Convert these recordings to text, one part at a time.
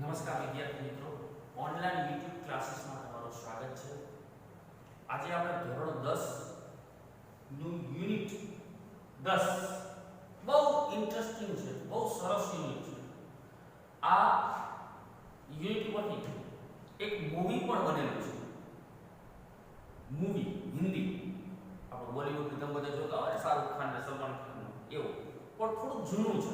નમસ્કાર વિદ્યાર્થી મિત્રો, ઓનલાઈન YouTube ક્લાસીસમાં તમારું સ્વાગત છે. આજે આપણે ધોરણ 10 નું યુનિટ 10 બહુ ઇન્ટરેસ્ટિંગ છે, બહુ સરસ યુનિટ છે. આ યુનિટ પરથી એક મૂવી પણ બનેલું છે. મૂવી હિન્દી, આપણે બોલિવૂડ ની બધા જોતા હોય, શાહરુખ ખાન ને સલમાન ખાન એવું, પણ થોડું જૂનું છે.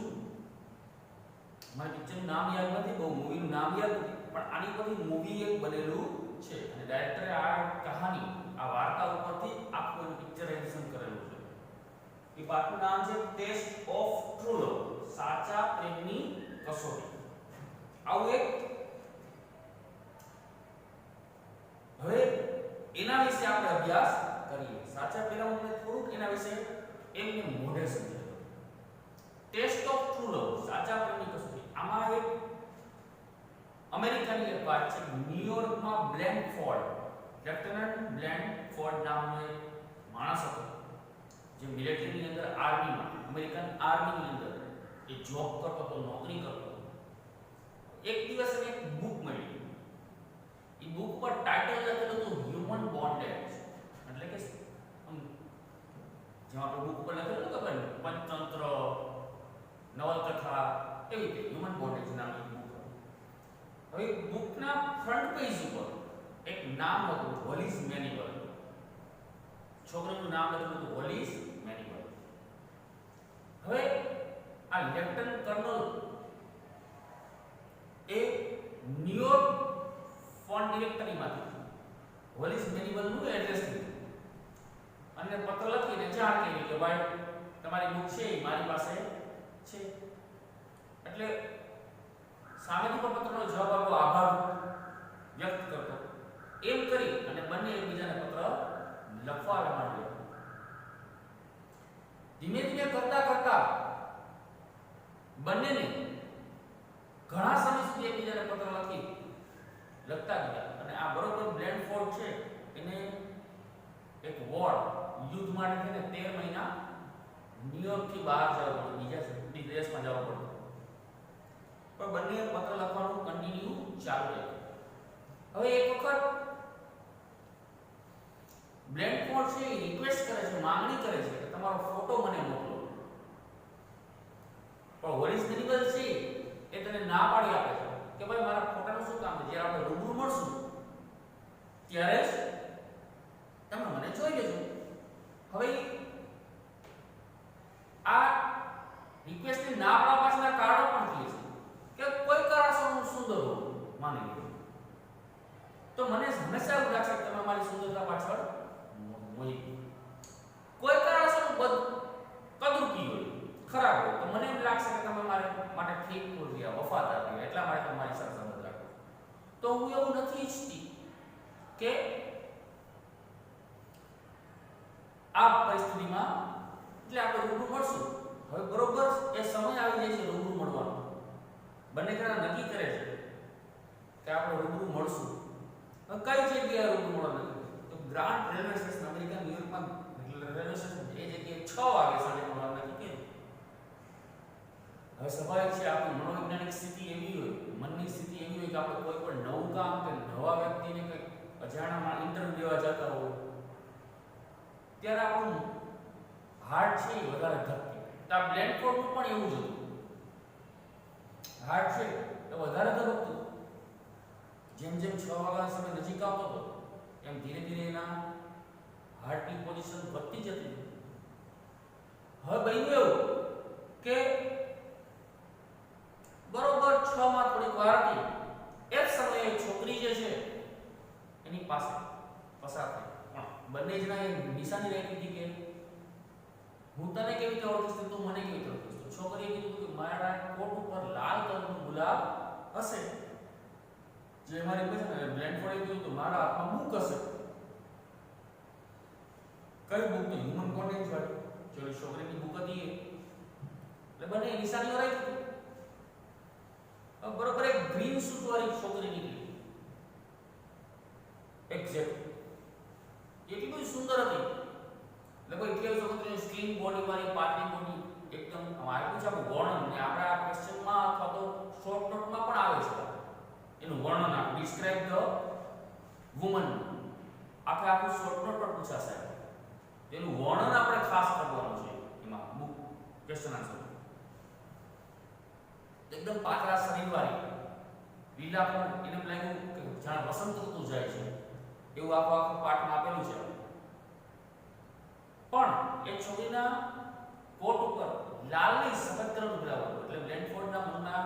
મને પિક્ચરનું નામ યાદ નથી, બહુ મૂવીનું નામ યાદ નથી, પણ આની પરથી મૂવી એક બનેલું છે અને ડાયરેક્ટરે આ કહાની, આ વાર્તા ઉપરથી આખું પિક્ચરાઇઝેશન કરેલું છે. એ પાઠનું નામ છે ટેસ્ટ ઓફ ટ્રુ લવ, સાચા પ્રેમની કસોટી. આવું એક હવે એના વિશે આપણે અભ્યાસ કરીએ. સાચા પ્રેમ એટલે થોડુંક એના વિશે એમને મોઢે સમજાય. ટેસ્ટ ઓફ ટ્રુ લવ, સાચા પ્રેમની કસોટી. આમાં એક અમેરિકાની એક વાત છે. ન્યુયોર્કમાં બ્લેન્ડફોર્ડ, લેફ્ટનન્ટ બ્લેન્ડફોર્ડ નામનો એક માણસ હતો, જે મિલિટરીની અંદર, આર્મીમાં, અમેરિકન આર્મીની અંદર એ જોબ કરતો હતો, નોકરી કરતો હતો. એક દિવસ એને એક બુક મળી. એ બુક પર ટાઇટલ લખેલું હતું હ્યુમન બોન્ડેજ, એટલે કે જેમ આપણે બુક પર લખેલું હતું કે પંચતંત્ર, નવલકથા, એવી રીતે હ્યુમન બોન્ડેજ નામની બુક હતી. હવે બુકના ફ્રન્ટ પેજ ઉપર એક નામ હતું, હોલીસ મેન્યુઅલ. છોકરાનું નામ લખેલું હતું હોલીસ મેન્યુઅલ. હવે આ લેફ્ટનન્ટ કર્નલ એ ન્યુયોર્ક ફોન ડિરેક્ટરીમાંથી હોલીસ મેન્યુઅલનું એડ્રેસ લીધું અને પત્ર લખીને જાણ કરી કે ભાઈ તમારી બુક છે એ મારી પાસે છે. એટલે સામેથી પણ પત્રનો જવાબ આપો, આભાર વ્યક્ત કરતો. એમ કરી અને બંને એકબીજાને પત્ર લખવા માંડ્યા. ધીમે ધીમે કરતા કરતા બંનેને ઘણા સમય સુધી એકબીજાને પત્ર લખતા ગયા અને આ બરોબર બ્લેન્ડફોર્ડ છે એને એક વોર, યુદ્ધ માટે થઈને 13 મહિના ન્યુયોર્ક થી બહાર જવું પડ્યું, બીજા દેશમાં જવું પડ્યું. પણ બંને પત્ર લખવાનું કન્ટિન્યુ ચાલુ રહ્યું. હવે એક વખત બ્લેન્ડફોર્ડ છે એ રિક્વેસ્ટ કરે છે, માંગણી કરે છે કે તમારો ફોટો મને મોકલો. પણ હોલીસ મેન્યુઅલ છે એ તને ના પાડી આપે છે કે ભાઈ મારા ફોટાનું શું કામ છે, જ્યારે આપણે રૂબરૂ મળશું ત્યારે જ તમે મને જોઈ લેજો. હવે આ રિક્વેસ્ટની ના પાડવા પાછળના કારણો પણ કહે છે કે કોઈ કારણસર હું સુંદર હોઉં, માની લો તો મને હંમેશા એવું લાગશે કે તમે મારી સુંદરતા પાછળ મોહી. કોઈ કારણસર હું કદરૂપી હોય, ખરાબ હોય, તો મને એમ લાગશે કે તમે મારા માટે ફેકફૂલ રહ્યા, વફાદાર રહ્યા, એટલા માટે તમે મારી સાથે સંબંધ રાખો. તો હું એવું નથી ઈચ્છતી કે આ પરિસ્થિતિમાં એટલે આપણે રૂબરૂ મળશું. હવે બરોબર એ સમય આવી જાય છે રૂબરૂ મળવાનો. બંને જણા નક્કી કરે છે કે આપણે રૂબરૂ મળશું. હવે કઈ જગ્યાએ રૂબરૂ મળવાનું? તો ગ્રાન્ડ રેલવે સ્ટેશન, અમેરિકા ન્યુયોર્કમાં રેલવે સ્ટેશન, એ જગ્યાએ 6 વાગે સાંજે મળવાનું નક્કી કર્યું. હવે સ્વાભાવિક છે આપણી મનોવૈજ્ઞાનિક સ્થિતિ એવી હોય, મનની સ્થિતિ એવી હોય કે આપણે કોઈ પણ નવું કામ કે નવા વ્યક્તિને કંઈક અજાણામાં ઇન્ટરવ્યુ દેવા જતા હોય ત્યારે આપણું હાર્ટ છે એ વધારે ધબકે. તો આ બ્લેન્ડફોર્ડનું પણ એવું જ હતું. હાર્ટ છે એ વધારે ધબકતું. જેમ જેમ 6 વાગ્યાનો સમય નજીક આવતો હતો એમ ધીરે ધીરે એના હાર્ટની પોઝિશન વધતી જતી. હવે બન્યું એવું કે બરોબર 6 માં થોડીક વાર હતી એ જ સમયે છોકરી જે છે એની પાસે પસાર થઈ. પણ બંને જણા એ નિશાની રાખી હતી કે હું તને કેવી રીતે ઓળખીશ, તું મને કેવી રીતે ઓળખીશ. તો છોકરીએ કીધું કે મારા કોટ ઉપર લાલ કલરનું ગુલાબ હશે. જે મારી પાસે ને બ્લેન્ડફોર્ડે કીધું તો મારા હાથમાં બુક હશે. કઈ બુક? તો હ્યુમન બોન્ડેજ વાળી. જો છોકરીની બુક હતી એટલે બંને નિશાનીઓ રાખી. બરોબર એક ગ્રીન સૂટ વાળી છોકરી નીકળી. એક્ઝેક્ટ એટલી બધી સુંદર હતી. લગભગ એટલી છોકરીની સ્લિમ બોડી વાળી, પાતળી બોડી, એકદમ આવ્યું છે આપણું વર્ણન ને આપણા ક્વેશ્ચનમાં અથવા તો શોર્ટ નોટમાં પણ આવે છે. એનું વર્ણન આપ ડિસ્ક્રાઇબ ધ વુમન આખું શોર્ટ નોટ પર પૂછાશે એનું વર્ણન આપણે ખાસ કરવાનું છે એમાં બુક ક્વેશ્ચન આન્સર એકદમ પાતળા શરીરવાળી લીલા પણ એને લાગ્યું કે જાણે વસંત ઋતુ જાય છે એવું આખું પાઠમાં આપેલું છે પણ એ છોકરીના કોટ ઉપર લાલની સફેદ કલરનું ગુલાબ હતું એટલે બ્લેન્ડફોર્ડના મુખના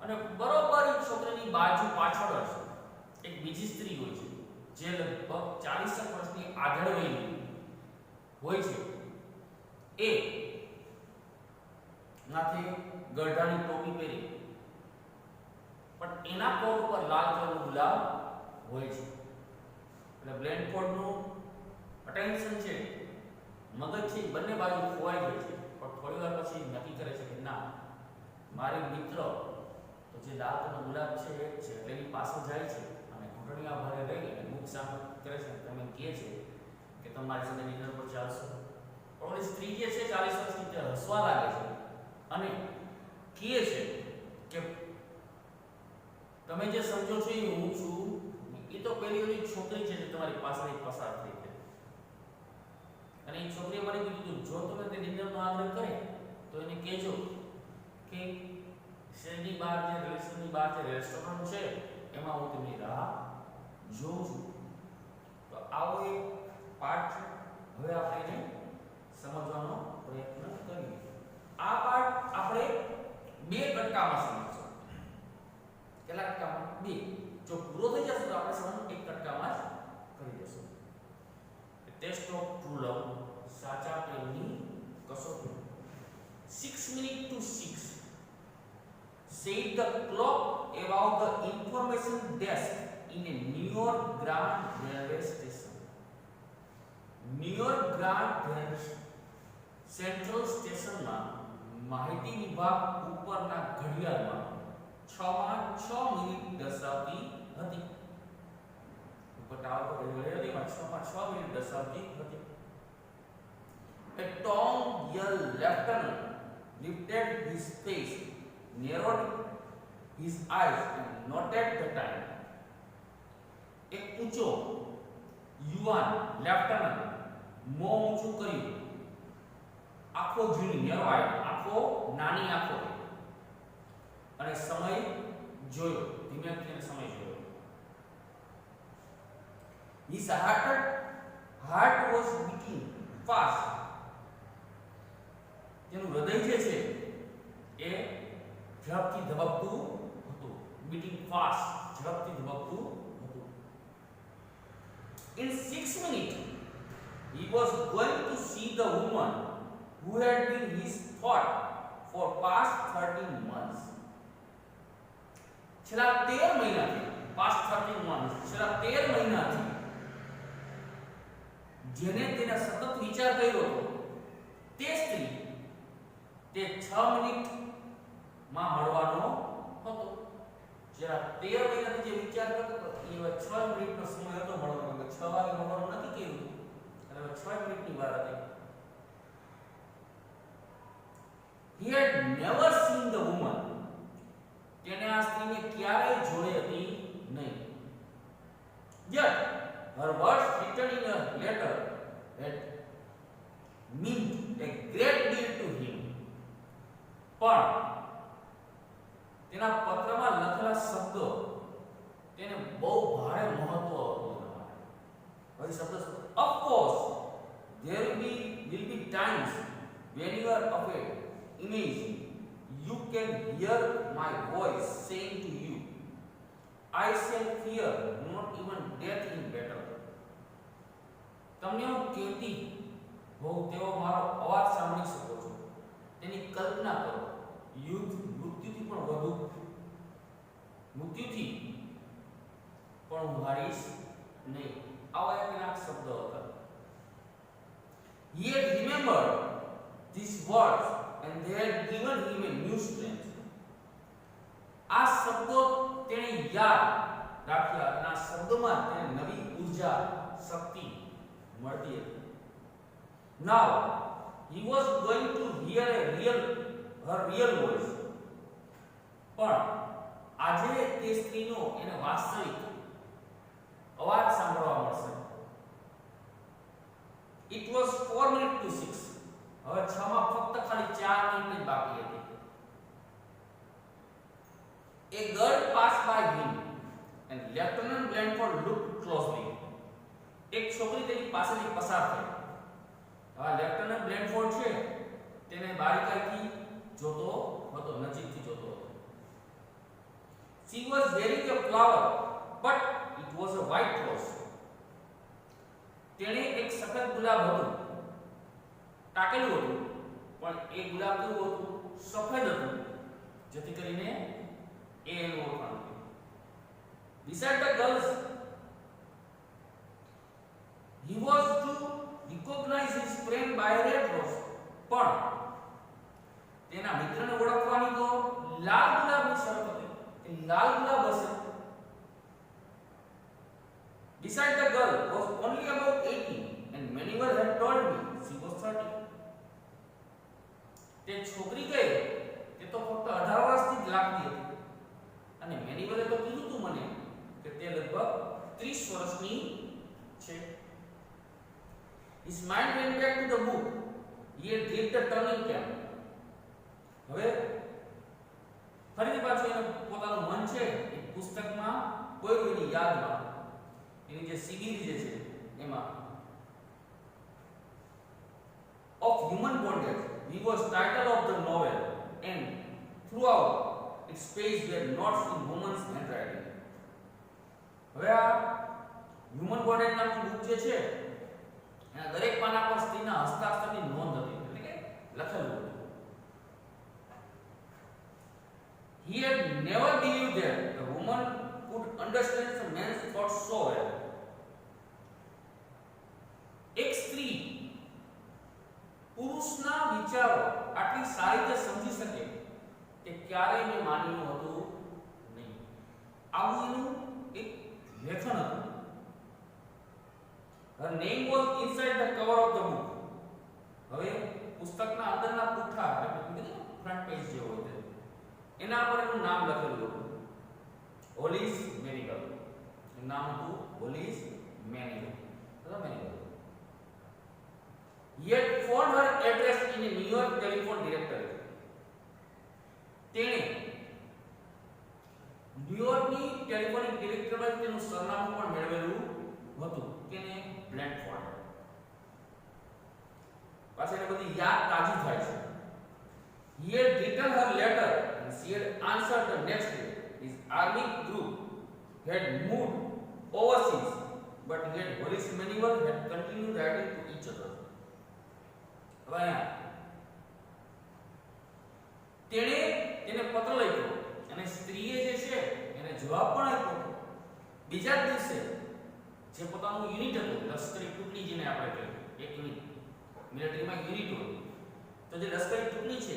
અને બરોબર એ છોકરીની બાજુ પાછળ જ એક બીજી સ્ત્રી હોય છે જે લગભગ 40 વર્ષની આગળ વયની હોય છે એ માથે ગરઢાની ટોપી પહેરી પણ એના કોટ ઉપર લાલ કલરનું ગુલાબ હોય છે એટલે બ્લેન્ડફોર્ડનું અટેન્શન છે મગજ છે બંને બાજુ ખોવાઈ જાય છે પણ થોડી વાર પછી નક્કી કરે છે કે ના મારી મિત્ર તો જે લાલ કલરનો ગુલાબ છે એ છે એટલે એની પાસે જાય છે અને ઘૂંટણિયા ભારે રહી અને મુખ સામે કરે છે તમે કહે છે કે તમારી સાથે ડિનર પર ચાલશો પણ ઓલી સ્ત્રી જે છે 40 વર્ષની તે હસવા લાગે છે અને કહે છે કે તમે જે સમજો છો એ હું છું એ તો પેલી ઓલી છોકરી છે જે તમારી પાસેથી પસાર થઈ છે અને એ છોકરીએ મને કીધું જો તમે તે ડિનરનો આગ્રહ કરે તો એને કહેજો કે શહેરની બહાર જે રેસ્ટોરન્ટની બહાર જે રેસ્ટોરન્ટ છે એમાં હું તેમની રાહ જોઉં છું તો આવો એક પાઠ છે હવે આપણે એને સમજવાનો પ્રયત્ન કરીએ આ પાઠ આપણે બે કટકામાં સમજશું કેટલા કટકામાં બે જો પૂરો થઈ જશે તો આપણે સમજ એક કટકામાં જ કરી દઈશું ટેસ્ટ ઓફ ટ્રુ લવ સાચા પ્રેમની કસોટી 6 minutes to 6 said the clock above the information desk in a New York Grand railway station. New York Grand Central Station માં માહિતી વિભાગ ઉપરના ઘડિયાળમાં 6 મિનિટ દર્શાવતી હતી ઉપર ટાવર પર રેડિયોમાં 6 મિનિટ દર્શાવતી હતી A tall young lieutenant lifted his face, narrowed his eyes and noted the time. એક ઊંચો યુવાન લેફ્ટનન્ટ મોં ઊંચું કર્યું આંખો ઝીણી નેરવાય આંખો નાની આંખો અને સમય જોયો ધીમેથી સમય જોયો His heart was beating fast. તેનું હૃદય જે છે એ ઝડપથી ધબકતું હતું બીટિંગ ફાસ્ટ ઝડપથી ધબકતું હતું In 6 minutes he was going to see the woman who had been his thought for past 13 months છેલ્લા 13 મહિનાથી past 13 months છેલ્લા 13 મહિનાથી જેને તેના સતત વિચાર કર્યો હતો તે સ્ત્રી તે 6 મિનિટમાં મળવાનો હતો જરા 13 મહિનાથી જે વિચાર કરતો હતો એ 6 મિનિટનો સમય હતો મળવાનો 6 વાગે મળવાનું નથી કીધું એટલે 6 મિનિટની વાર હતી He had never seen the woman તેને આ સ્ત્રીને ક્યારેય જોઈ હતી નહીં Yet her words written in a letter had meant a great deal to him પણ તેના પત્રમાં લખેલા શબ્દો તેને બહુ ભારે મહત્વ હતું હવે શબ્દ of course there will be times when you are afraid imagine you can hear my voice saying to you I shall fear not even death in battle તમને હું કહેતી હોઉં તેવો મારો અવાજ સાંભળી શકો છો તેની કલ્પના કરો યુદ્ધ મૃત્યુથી પણ વધુ મૃત્યુથી પણ હું હારીશ નહીં આવા એક શબ્દ હતા He had remembered these words and they had given him a new strength આ શબ્દો તેણે યાદ રાખ્યા અને આ શબ્દોમાં તેને નવી ઊર્જા શક્તિ મળતી હતી Now he was going to hear her real voice પણ આજે તે સ્ત્રીનો એને વાસ્તવિક અવાજ સાંભળવા મળશે. It was 4 minutes to 6. હવે 6 માં ફક્ત ખાલી 4 મિનિટ જ બાકી હતી. A girl passed by him and Lieutenant Blandford looked closely. એક છોકરી તેની પાસેથી પસાર થઈ. હવે લેફ્ટનન્ટ બ્લેનફોર્ડ છે તેને બારીકાઈથી જોતો હતો, નજીકથી જોતો હતો. She was wearing a flower but it was a white rose. તેણે એક સફેદ ગુલાબ હતું ટાકેલું હતું, પણ એ ગુલાબ કેવું હતું? સફેદ હતું, જેથી કરીને એ એનું ઓળખાણ હતું. Beside the girls he was to recognize his friend by a red rose. પણ તેના મિત્રને ઓળખવાની તો લાલ ગુલાબની શરત હતી કે લાલ ગુલાબ હશે. Beside the girl was only about 18 and Manuel had told me she was 30. તે છોકરી ગઈ તે તો ફક્ત 18 વર્ષની જ લાગતી હતી અને મેન્યુઅલે તો કીધું તું મને કે તે લગભગ 30 વર્ષની છે. His mind went back to the book. He had read the turning camp. હવે ફરીથી પાછું એનું પોતાનું મન છે એ પુસ્તકમાં કોઈ એની યાદમાં એની જે શિબિર જે છે એમાં of human bondage he was title of the novel and throughout its page were notes in woman's handwriting. હવે આ હ્યુમન બોન્ડેજ નામની બુક જે છે એના દરેક પાના પર સ્ત્રીના હસ્તાક્ષરની નોંધ હતી, એટલે કે લખેલું હતું. He had never believed that a woman could understand a man's thoughts so well. એક સ્ત્રી પુરુષના વિચારો આટલી સારી રીતે સમજી શકે તે ક્યારેય મેં માન્યું હતું નહીં. આવું એનું એક લેખન હતું. Her name was inside the cover of the book. હવે પુસ્તકના અંદરના પુઠ્ઠા એટલે ફ્રન્ટ પેજ જે હોય છે એના પર એનું નામ લખેલું હતું, હોલીસ મેનિગલ. એનું નામ હતું હોલીસ મેનિગલ. He had found her address in a New York telephone directory. તેણે ન્યુયોર્કની ટેલિફોનિક ડિરેક્ટરીમાં તેનું સરનામું પણ મેળવેલું હતું કેને બ્લેન્ડફોર્ડ. પાછળ એને બધી યાદ તાજી થાય છે. He had written her letter and she had answered the next day. His army group had moved overseas but he had Horace Manuel had continued writing to each other. હવે તેણે તેને પત્ર લખ્યો અને સ્ત્રીએ જે છે એને જવાબ પણ આપ્યો. બીજા જ દિવસે જે પોતાનું યુનિટ હતું, લશ્કરી ટુકડી જેને આપણે કહીએ, એક યુનિટ મિલિટરીમાં યુનિટ હોય, તો જે લશ્કરી ટુકડી છે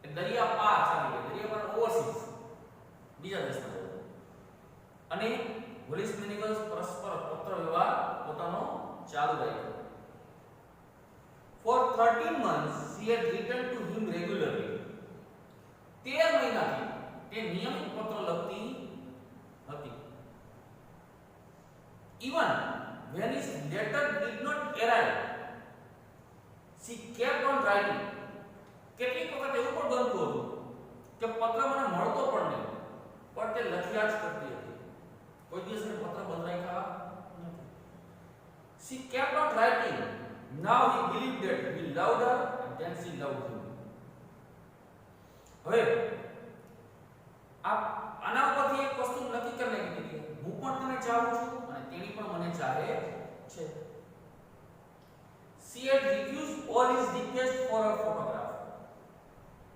એ દરિયા પાર ચાલી ગઈ, દરિયા પાર ઓવરસીઝ બીજા દેશમાં જવું અને હોલીસ મેનિગલ પરસ્પર પત્ર વ્યવહાર પોતાનો ચાલુ રાખ્યો. For 13 months she had written to him regularly. 13 મહિનાથી તે નિયમિત પત્ર લખતી હતી. Even when his letter did not arrive, she kept on writing. કેટલીક વખત એવું પણ બનતું હતું કે પત્ર મને મળતો પણ નહીં, પણ તે લખ્યા જ કરતી હતી. કોઈ દિવસ એ પત્ર બંધ રાખ્યા નથી. She kept on writing. Now he believed that he loved her and then she loved him. હવે આના ઉપરથી એક વસ્તુ નક્કી કરી નાખી કે હું પણ તને ચાહું છું અને તેણી પણ મને ચાહે છે. She had refused all his requests for a photograph.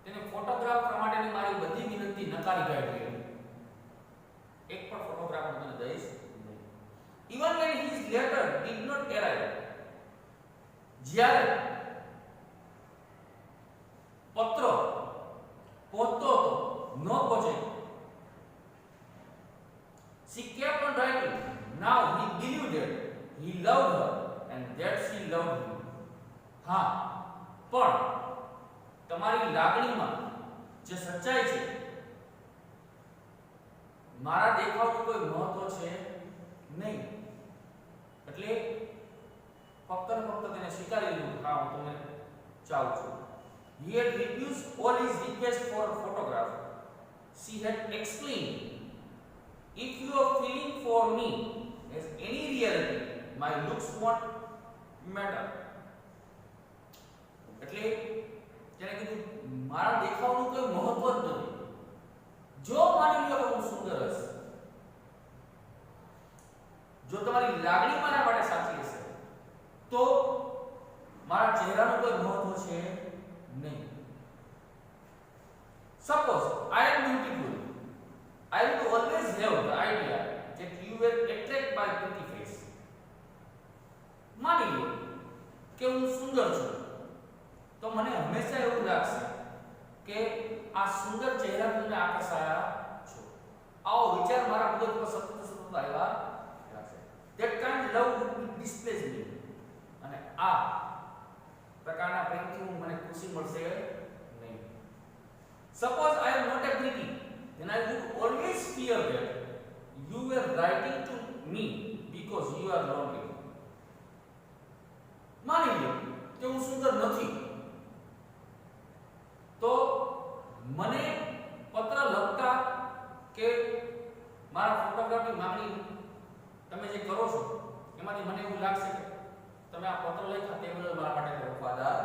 તેને ફોટોગ્રાફ માટેની મારી બધી વિનંતી નકારી કાઢી. એક પણ ફોટોગ્રાફ હું તને દઈશ નહીં. Even when his letter did not arrive, જ્યારે પત્ર પહોંચતો હતો ન પહોંચે, she kept on writing. Now he believed that he loved her and that she loved him. હા, પણ તમારી લાગણીમાં જે સચ્ચાઈ છે મારા દેખાવનું કોઈ મહત્વ છે નહીં, એટલે ફક્ત ને ફક્ત તેને સ્વીકારી લીધું. હા, હું તમને ચાહું છું. He had refused all his requests for a photograph. She had explained, if you are feeling for me as any reality, my looks won't matter. એટલે તેને કીધું મારા દેખાવનું કોઈ મહત્વ જ નથી. જો માની લો કે હું સુંદર હશે, જો તમારી લાગણી મારા માટે સાચી હશે, તો મારા ચહેરાનું કોઈ મહત્વ છે નહીં. Suppose I am beautiful, I will always have the idea that you were attracted by pretty face. માની લો કે હું સુંદર છું, તો મને હંમેશા એવું લાગશે કે આ સુંદર ચહેરા તમને આકર્ષાયા છો. આવો વિચાર મારા મગજ પર સતત આવ્યા રાખશે. That kind love would displease me. અને આ પ્રકારના પ્રેમથી મને ખુશી મળશે નહીં. Suppose I am not a pretty, then I would always fear that you were writing to me because you are lonely. માની લો કે હું સુંદર નથી, તો મને પત્ર લખતા કે મારા ફોટોગ્રાફની માંગણી તમે જે કરો છો એમાંથી મને એવું લાગશે કે તમે આ પત્ર લખ્યા તે બદલ મારા માટે વફાદાર.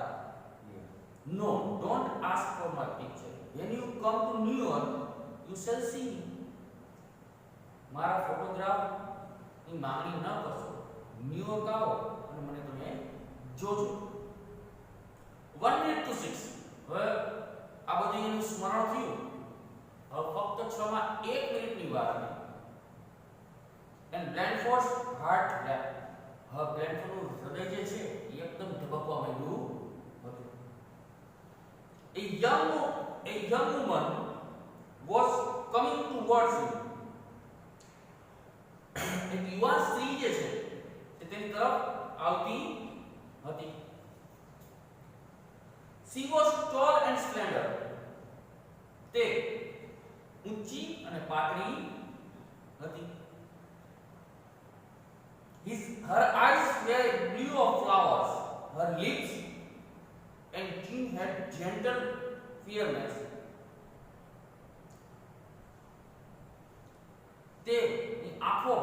No, don't ask for my picture. When you come to New York, you shall see me. મારા ફોટોગ્રાફ ની માંગણી ન કરશો. ન્યૂયોર્ક આવો અને મને તમે જોજો. 1 minute to 6. હવે આ બધું એનું સ્મરણ થયું. હવે ફક્ત 6 માં 1 મિનિટની વાર હતી. And Blandford's heart leapt. હવે બ્લેન્ડફોર્ડનું હૃદય જે છે એ એકદમ ધબકવા માંડ્યું હતું. A young woman was coming towards him. એક યુવાન સ્ત્રી જે છે તે તેની તરફ આવતી હતી. She was tall and slender. તે ઊંચી અને પાતળી હતી. Her eyes were blue of flowers. Her lips and chin had gentle fairness. તેની આંખો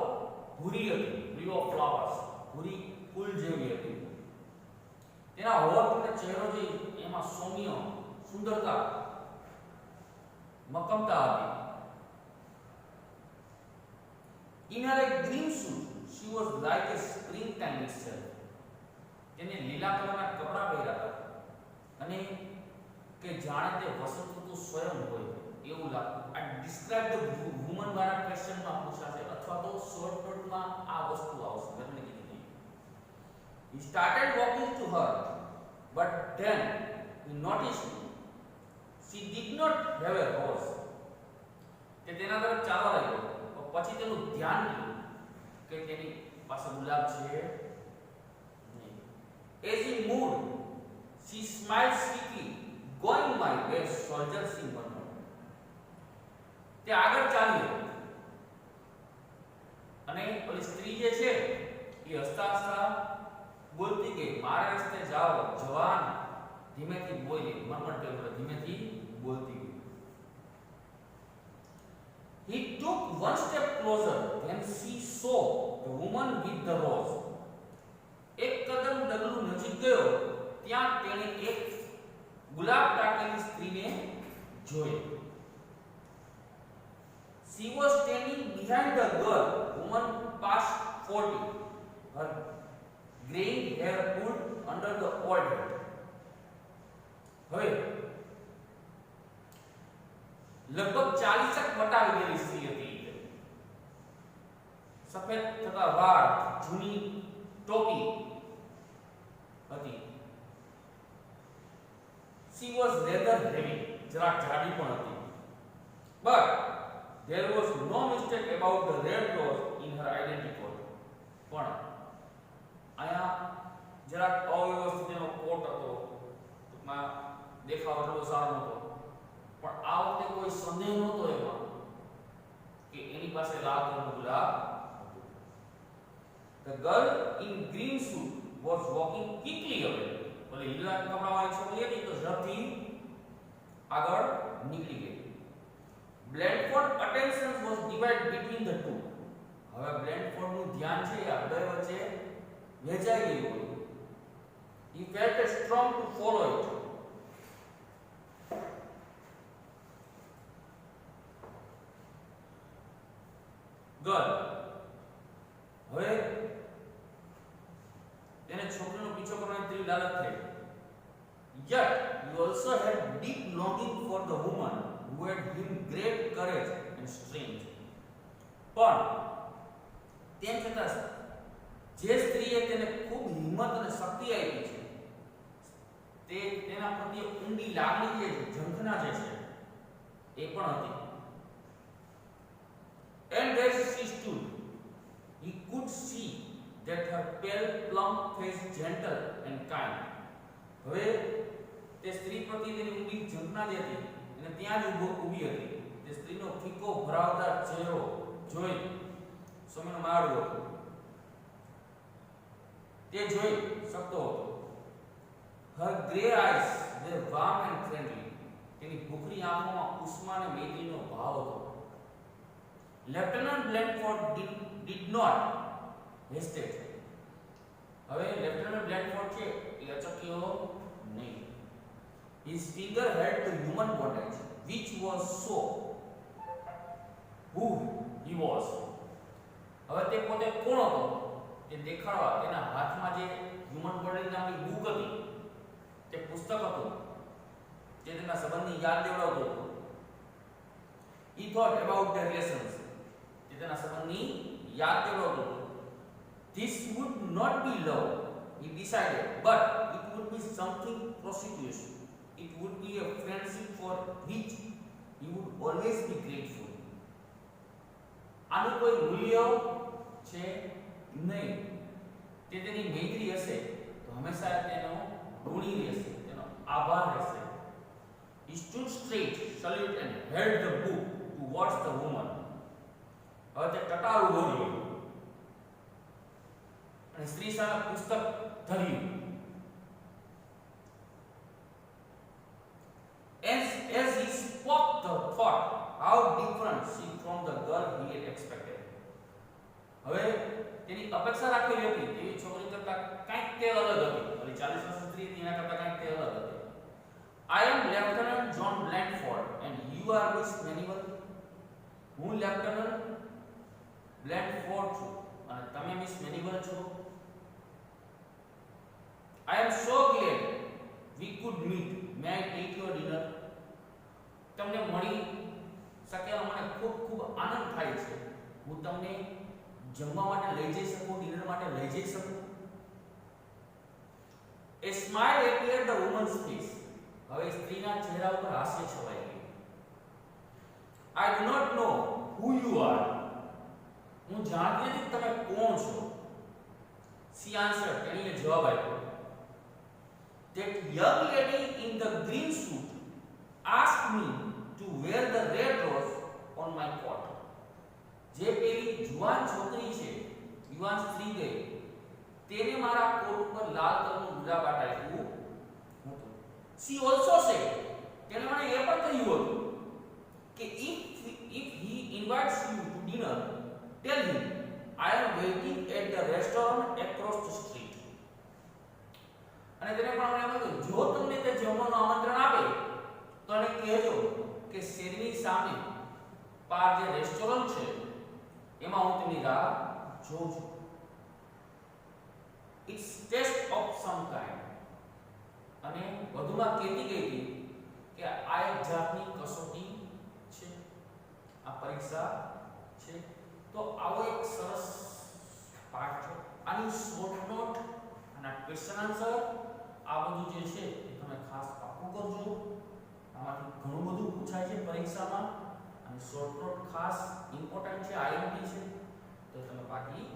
ભૂરી હતી, blue of flowers, ભૂરી ફૂલ જેવી હતી. તેના હોઠ અને ચહેરો જે એમાં સૌમ્ય સુંદરતા મક્કમતા હતી. In her green suit, she was like a springtime itself. તેને લીલા કલરના કપડાં પહેર્યા હતા અને કે જાણે તે વસંત ઋતુ સ્વયં હોય એવું લાગતું. આ ડિસ્ક્રાઇબ ધ વુમન વાળા ક્વેશ્ચનમાં પૂછાશે અથવા તો શોર્ટ નોટમાં આ વસ્તુ આવશે. મેં તમને કીધું. He started walking to her, but then he noticed she did not have a horse. તે તેના તરફ ચાલવા લાગ્યો, પછી તેનું ધ્યાન ગયું કે તેની પાસે ગુલાબ છે નહીં. As he moved, she smiled sweetly, going my way, soldier she murmured. તે આગળ ચાલ્યો અને ઓલી સ્ત્રી જે છે એ હસતા હસતા બોલતી ગઈ, મારા રસ્તે જાઓ જવાન. ધીમેથી બોલી, મરમટ ધીમેથી બોલતી ગઈ. He took one step closer, then she saw the woman with the rose. એક કદમ ડગલું નજીક ગયો, ત્યાં તેણે એક ગુલાબ ટાંકેલી સ્ત્રીને જોઈ. She was standing behind the girl, woman past 40. Her graying hair pulled under the old head. હવે લગભગ 40 વટાવી ગયેલી સ્ત્રી હતી. સફેદ થતા વાળ, જૂની ટોપી હતી. She was rather heavy, જરા જાડી પણ હતી. But there was no mistake about the red rose in her identity code. પણ આયા જરા અવ્યવસ્થિત એનો કોટ હતો, ટૂંકમાં દેખાવ એટલો સારો નહોતો, પણ આ વખતે કોઈ સંદેહ નહોતો એમાં કે એની પાસે લાલ કલરનું ગુલાબ હતું. The girl in green suit was walking quickly away. ઓલી લીલા કપડાવાળી છોકરી હતી તો ઝડપથી આગળ નીકળી ગઈ. Blandford attention was divided between the two. હવે બ્લેન્ડફોર્ડ નું ધ્યાન છે આ બે વચ્ચે વહેંચાઈ ગયું હતું. He felt a strong to follow it. Girl હવે તેને છોકરીનો પીછો કરવાની તેવી લાલચ થઈ. Yet he also had deep longing for the woman who had given great courage and strength. પણ તેમ છતાં જે સ્ત્રીએ તેને ખૂબ હિંમત અને શક્તિ આપી છે તે તેના પ્રત્યે ઊંડી લાગણી જે ઝંખના જે છે એ પણ હતી. And as she stood, he could see that her pale, plump face gentle and kind. હવે તે સ્ત્રી પ્રત્યે તેની ઊંડી ઝંખના જે હતી અને ત્યાં જ ઊભી હતી. તે સ્ત્રીનો ફીકો ભરાવદાર ચહેરો જોઈ સ્વામીનો માળવો હતો તે જોઈ શકતો હતો. Her grey eyes were warm and friendly. તેની ભૂખરી આંખોમાં ઉષ્મા અને મૈત્રીનો ભાવ હતો. Lieutenant Blandford did not hesitate. હવે લેફ્ટનન્ટ બ્લેન્ડફોર્ડ છે એ અચક્યો નહીં. His finger held the human bondage, which was so who he was. હવે તે પોતે કોણ હતો તે દેખાડવા તેના હાથમાં જે હ્યુમન બોન્ડેજ નામની બુક હતી તે પુસ્તક હતું જે તેના સંબંધની યાદ દેવડાવતો હતો. He thought about their relations. તે તેના સંબંધની યાદ દેવડાવતો હતો. This would not be love, he decided, but it would be something promiscuous. It would be a friendship for which he would always be grateful. આનું કોઈ મૂલ્ય છે નહીં. તે તેની મૈત્રી હશે તો હંમેશા તેનો ઋણી રહેશે, તેનો આભાર રહેશે. He stood straight, saluted and held the book towards the woman. હવે તે ટટાર ઊભો રહ્યો અને સ્ત્રી સામે પુસ્તક ધર્યું. As he spoke the thought how different she from the girl he had expected. હવે તેની અપેક્ષા રાખેલી હતી તેવી છોકરી કરતા કંઈક તે અલગ હતી. ઓલી 40 વર્ષની સ્ત્રી હતી એના કરતા કંઈક તે અલગ હતી. I am Lieutenant John Blandford and you are Miss Manival. હું લેફ્ટનન્ટ બ્લેન્ડફોર્ડ છું અને તમે મિસ મેનિવલ છો. I am so glad we could meet. May I take your dinner? તમને મળી શક્યા મને ખૂબ ખૂબ આનંદ થાય છે. હું તમને જમવા માટે લઈ જઈ શકું, ડિનર માટે લઈ જઈ શકું. A smile appeared the woman's face. હવે સ્ત્રીના ચહેરા ઉપર હાસ્ય છવાઈ ગયું. I do not know who you are. હું જાણતી નથી તમે કોણ છો. She answered. તેણીએ જવાબ આપ્યો. That young lady in the green suit asked me to wear the red rose on my coat. જે પેલી જુવાન છોકરી છે, યુવાન સ્ત્રી ગઈ, તેને મારા કોટ ઉપર લાલ કલરનું ગુલાબ આપ્યું હતું. She also said, તેણે મને એ પણ કહ્યું હતું કે if he invites you to dinner, tell him I am waiting at the restaurant across the street. અને તેને પણ મને કહ્યું જો તમને તે જમવાનું આમંત્રણ આપે તો એને કહેજો કે શેરીની સામે પાર જે રેસ્ટોરન્ટ છે એમાં હું તેમની રાહ જોઉં છું. It's test of some kind. અને વધુમાં કહેતી ગઈ હતી કે આ એક જાતની કસોટી છે, આ પરીક્ષા છે. તો આવો એક સરસ પાઠ છે. આની શોર્ટ નોટ અને ક્વેશ્ચન આન્સર આ બધું જે છે એ તમે ખાસ પાકું કરજો. આમાંથી ઘણું બધું પૂછાય છે પરીક્ષામાં અને શોર્ટ નોટ ખાસ ઇમ્પોર્ટન્ટ છે, આઈએમપી છે, તો તમે પાકી